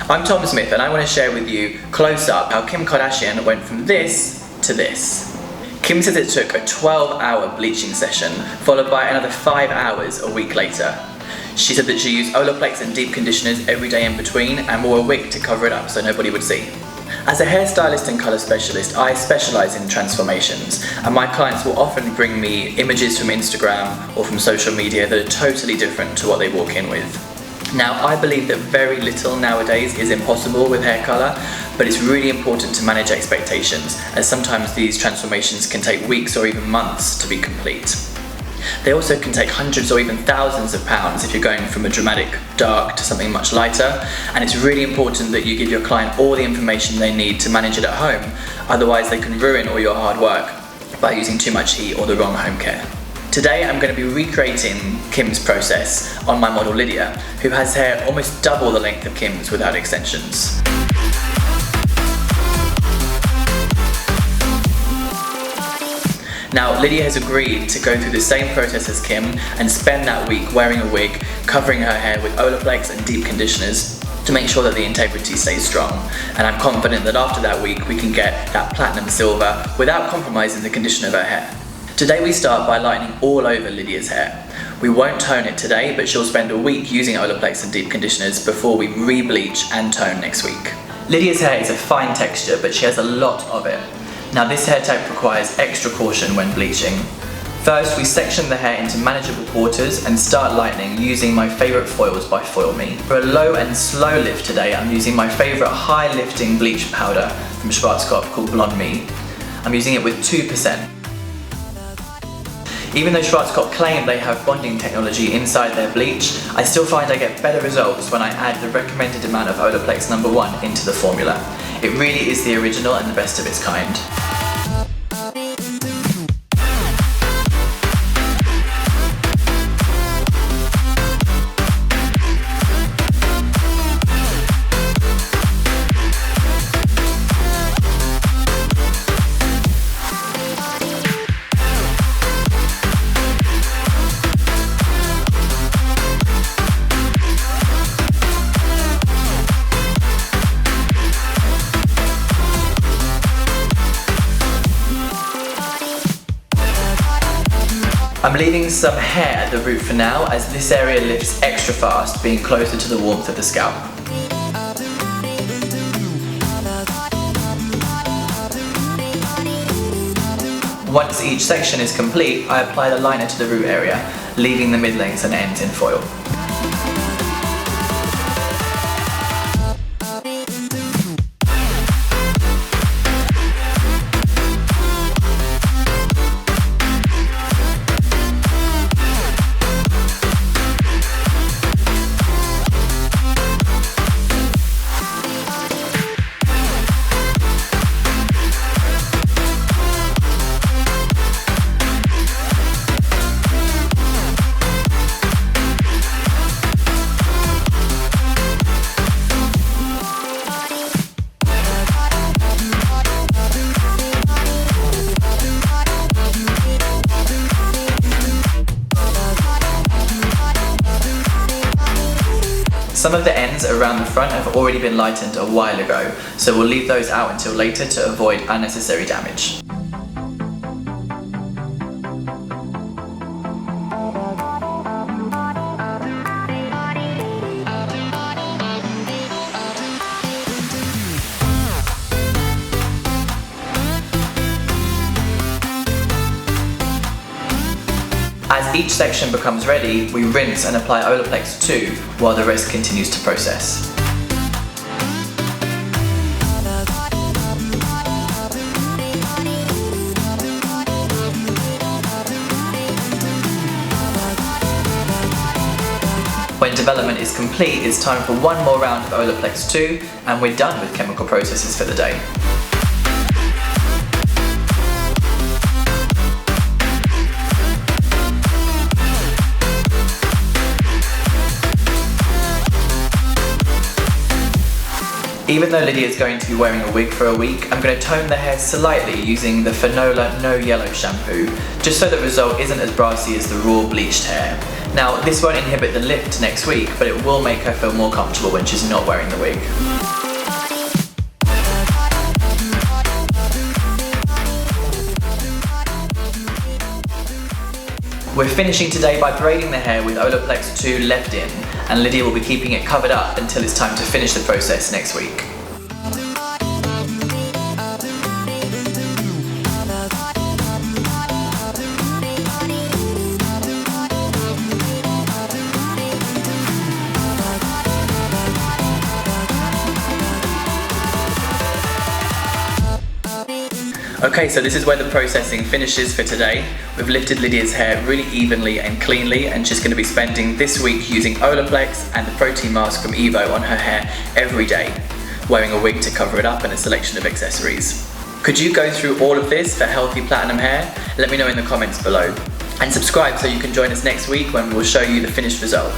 I'm Tom Smith and I want to share with you close up how Kim Kardashian went from this to this. Kim says it took a 12-hour bleaching session followed by another 5 hours a week later. She said that she used Olaplex and deep conditioners every day in between and wore a wig to cover it up so nobody would see. As a hairstylist and colour specialist, I specialise in transformations, and my clients will often bring me images from Instagram or from social media that are totally different to what they walk in with. Now, I believe that very little nowadays is impossible with hair colour, but it's really important to manage expectations, as sometimes these transformations can take weeks or even months to be complete. They also can take hundreds or even thousands of pounds if you're going from a dramatic dark to something much lighter, and it's really important that you give your client all the information they need to manage it at home, otherwise they can ruin all your hard work by using too much heat or the wrong home care. Today I'm going to be recreating Kim's process on my model Lydia, who has hair almost double the length of Kim's without extensions. Now, Lydia has agreed to go through the same process as Kim and spend that week wearing a wig, covering her hair with Olaplex and deep conditioners to make sure that the integrity stays strong. And I'm confident that after that week we can get that platinum silver without compromising the condition of her hair. Today we start by lightening all over Lydia's hair. We won't tone it today, but she'll spend a week using Olaplex and deep conditioners before we re-bleach and tone next week. Lydia's hair is a fine texture, but she has a lot of it. Now, this hair type requires extra caution when bleaching. First, we section the hair into manageable quarters and start lightening using my favourite foils by Foil Me. For a low and slow lift today, I'm using my favourite high lifting bleach powder from Schwarzkopf called Blonde Me. I'm using it with 2%. Even though Schwarzkopf claim they have bonding technology inside their bleach, I still find I get better results when I add the recommended amount of Olaplex No. 1 into the formula. It really is the original and the best of its kind. I'm leaving some hair at the root for now, as this area lifts extra fast, being closer to the warmth of the scalp. Once each section is complete, I apply the liner to the root area, leaving the mid-lengths and ends in foil. Some of the ends around the front have already been lightened a while ago, so we'll leave those out until later to avoid unnecessary damage. As each section becomes ready, we rinse and apply Olaplex 2 while the rest continues to process. When development is complete, it's time for one more round of Olaplex 2 and we're done with chemical processes for the day. Even though Lydia is going to be wearing a wig for a week, I'm going to tone the hair slightly using the Fanola No Yellow shampoo, just so the result isn't as brassy as the raw bleached hair. Now, this won't inhibit the lift next week, but it will make her feel more comfortable when she's not wearing the wig. We're finishing today by braiding the hair with Olaplex 2 left in, and Lydia will be keeping it covered up until it's time to finish the process next week. Okay, so this is where the processing finishes for today. We've lifted Lydia's hair really evenly and cleanly, and she's going to be spending this week using Olaplex and the protein mask from Evo on her hair every day, wearing a wig to cover it up and a selection of accessories. Could you go through all of this for healthy platinum hair? Let me know in the comments below. And subscribe so you can join us next week when we'll show you the finished result.